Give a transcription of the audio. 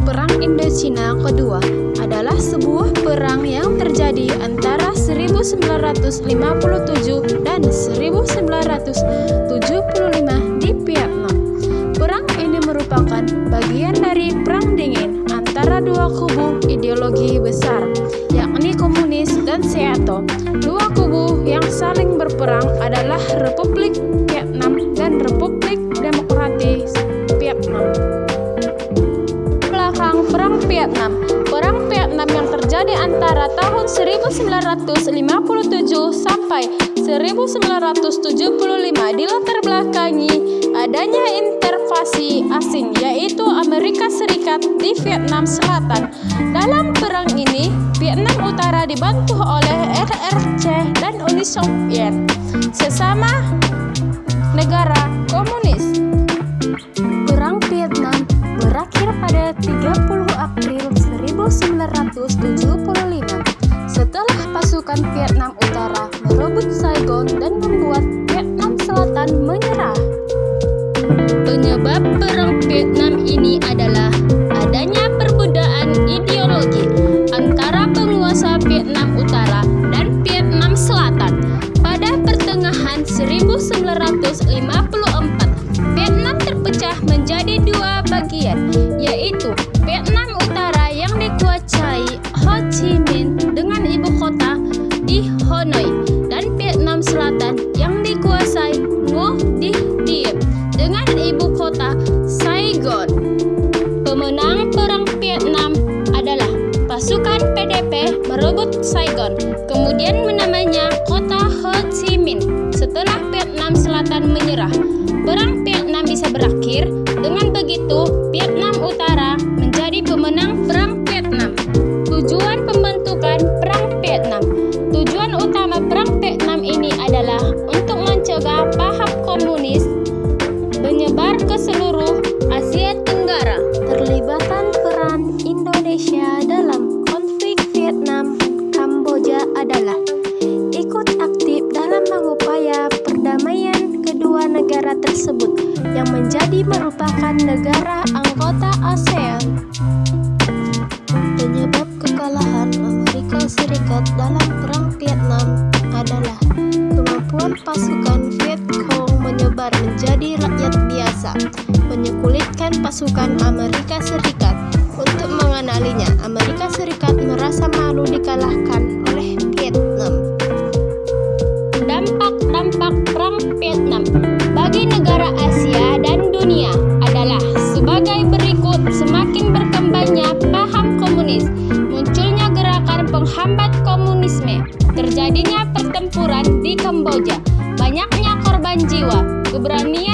Perang Indochina Kedua adalah sebuah perang yang terjadi antara 1957 dan 1975 di Vietnam. Perang ini merupakan bagian dari Perang Dingin antara dua kubu ideologi besar, yakni komunis dan Seato. Dua kubu yang saling berperang adalah Republik Vietnam dan Republik Demokratis Vietnam. Belakang Perang Vietnam. Perang Vietnam yang terjadi antara tahun 1957 sampai 1975 dilatar belakangi adanya intervensi asing, yaitu Amerika Serikat di Vietnam Selatan. Dalam perang ini, Vietnam Utara dibantu oleh RRC dan Uni Soviet, sesama negara komunis. Perang Vietnam berakhir pada 30 April 1975 setelah pasukan Vietnam Utara merebut Saigon dan membuat Vietnam Selatan menyerah. Penyebab perang Vietnam ini adalah adanya perbedaan ideologi antara penguasa Vietnam Utara dan Vietnam Selatan. Pada pertengahan 1954, Vietnam terpecah menjadi dua bagian, yaitu Vietnam Utara yang dikuasai Ho Chi Minh dengan ibu kota di Hanoi, dan Vietnam Selatan yang dikuasai Ngo Dinh Diem dengan ibu kota Saigon. Pemenang perang Vietnam adalah pasukan PDP merebut Saigon, kemudian menamanya kota Ho Chi Minh setelah Vietnam Selatan menyerah. Perang Vietnam bisa berakhir. Dengan begitu, Vietnam Utara menjadi pemenang perang Vietnam. Tujuan pembentukan perang Vietnam. Tujuan utama perang Vietnam ini adalah untuk mencegah paham komunis menyebar ke seluruh Asia Tenggara. Terlibatan peran Indonesia dalam konflik Vietnam Kamboja adalah ikut aktif dalam mengupaya perdamaian kedua negara tersebut yang merupakan negara anggota ASEAN. Penyebab kekalahan Amerika Serikat dalam perang Vietnam adalah kemampuan pasukan Viet Cong menyebar menjadi rakyat biasa, menyulitkan pasukan Amerika Serikat untuk mengenalinya. Amerika Serikat merasa malu dikalahkan oleh Vietnam. Dampak perang Vietnam bagi negara Asia dan dunia adalah sebagai berikut. Semakin berkembangnya paham komunis, munculnya gerakan penghambat komunisme, terjadinya pertempuran di Kamboja, banyaknya korban jiwa, keberanian